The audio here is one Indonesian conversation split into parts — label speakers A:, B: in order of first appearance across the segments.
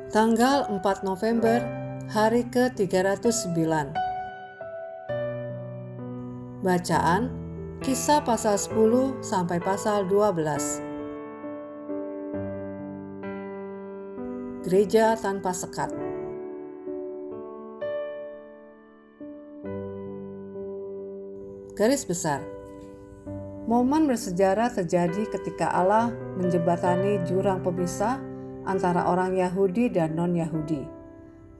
A: Tanggal 4 November, hari ke-309. Bacaan Kisah pasal 10 sampai pasal 12. Gereja tanpa sekat. Garis besar. Momen bersejarah terjadi ketika Allah menjembatani jurang pemisah antara orang Yahudi dan non-Yahudi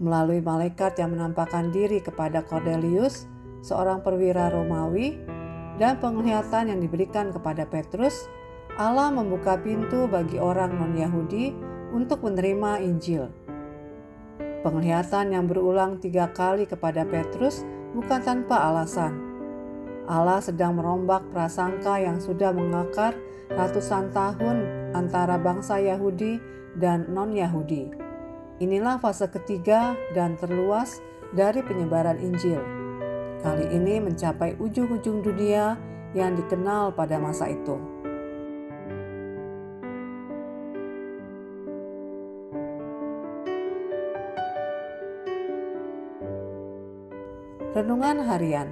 A: melalui malaikat yang menampakkan diri kepada Cornelius, seorang perwira Romawi, dan penglihatan yang diberikan kepada Petrus. Allah membuka pintu bagi orang non-Yahudi untuk menerima Injil. Penglihatan yang berulang 3 kali kepada Petrus bukan tanpa alasan. Allah sedang merombak prasangka yang sudah mengakar ratusan tahun antara bangsa Yahudi dan non-Yahudi. Inilah fase ketiga dan terluas dari penyebaran Injil. Kali ini mencapai ujung-ujung dunia yang dikenal pada masa itu. Renungan harian.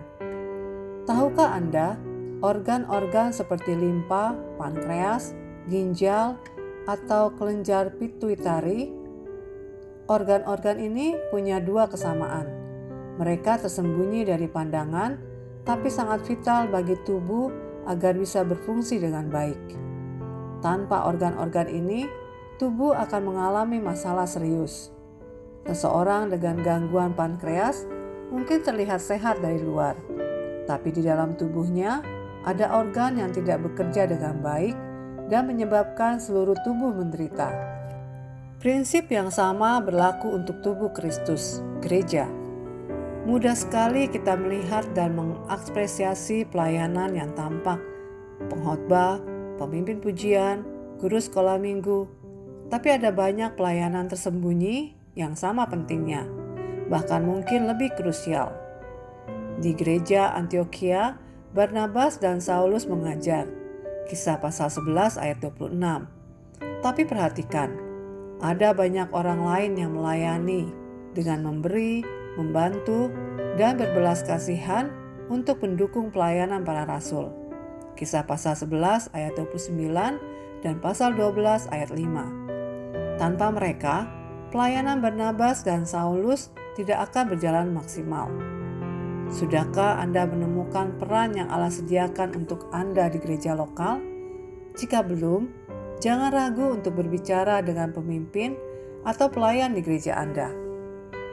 A: Tahukah Anda, organ-organ seperti limpa, pankreas, ginjal, atau kelenjar pituitari? Organ-organ ini punya 2 kesamaan. Mereka tersembunyi dari pandangan, tapi sangat vital bagi tubuh agar bisa berfungsi dengan baik. Tanpa organ-organ ini, tubuh akan mengalami masalah serius. Seseorang dengan gangguan pankreas mungkin terlihat sehat dari luar, tapi di dalam tubuhnya ada organ yang tidak bekerja dengan baik dan menyebabkan seluruh tubuh menderita. Prinsip yang sama berlaku untuk tubuh Kristus, gereja. Mudah sekali kita melihat dan mengapresiasi pelayanan yang tampak, pengkhotbah, pemimpin pujian, guru sekolah minggu. Tapi ada banyak pelayanan tersembunyi yang sama pentingnya, bahkan mungkin lebih krusial. Di gereja Antiokhia, Barnabas dan Saulus mengajar. Kisah pasal 11 ayat 26. Tapi perhatikan, ada banyak orang lain yang melayani dengan memberi, membantu, dan berbelas kasihan untuk mendukung pelayanan para rasul. Kisah pasal 11 ayat 29 dan pasal 12 ayat 5. Tanpa mereka, pelayanan Barnabas dan Saulus tidak akan berjalan maksimal. Sudahkah Anda menemukan peran yang Allah sediakan untuk Anda di gereja lokal? Jika belum, jangan ragu untuk berbicara dengan pemimpin atau pelayan di gereja Anda.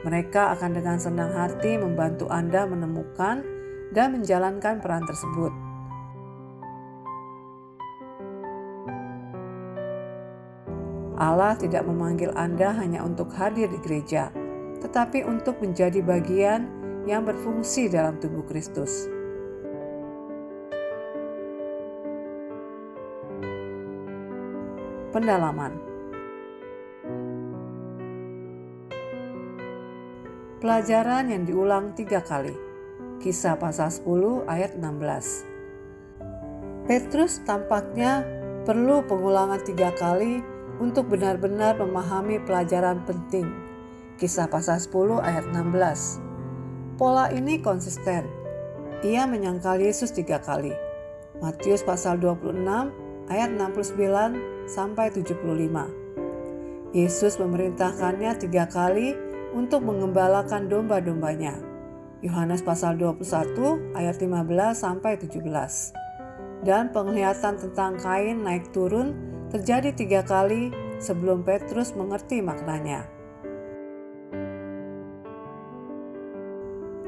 A: Mereka akan dengan senang hati membantu Anda menemukan dan menjalankan peran tersebut. Allah tidak memanggil Anda hanya untuk hadir di gereja, tetapi untuk menjadi bagian yang berfungsi dalam tubuh Kristus. Pendalaman. Pelajaran yang diulang 3 kali. Kisah pasal 10 ayat 16. Petrus tampaknya perlu pengulangan 3 kali untuk benar-benar memahami pelajaran penting. Kisah pasal 10 ayat 16. Pola ini konsisten. Ia menyangkal Yesus 3 kali. Matius pasal 26 ayat 69 sampai 75. Yesus memerintahkannya 3 kali untuk mengembalakan domba-dombanya. Yohanes pasal 21 ayat 15 sampai 17. Dan penglihatan tentang Kain naik turun terjadi 3 kali sebelum Petrus mengerti maknanya.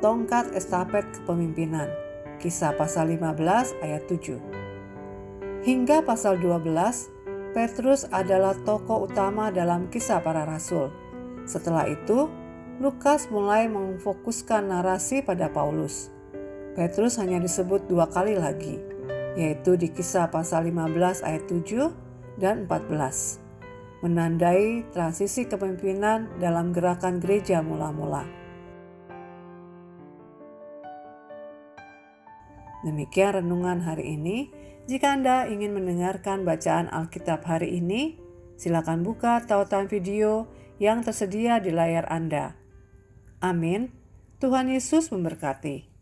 A: Tongkat estafet kepemimpinan. Kisah pasal 15 ayat 7. Hingga pasal 12, Petrus adalah tokoh utama dalam kisah para rasul. Setelah itu, Lukas mulai memfokuskan narasi pada Paulus. Petrus hanya disebut 2 kali lagi, yaitu di kisah pasal 15 ayat 7 dan 14, menandai transisi kepemimpinan dalam gerakan gereja mula-mula. Demikian renungan hari ini. Jika Anda ingin mendengarkan bacaan Alkitab hari ini, silakan buka tautan video yang tersedia di layar Anda. Amin. Tuhan Yesus memberkati.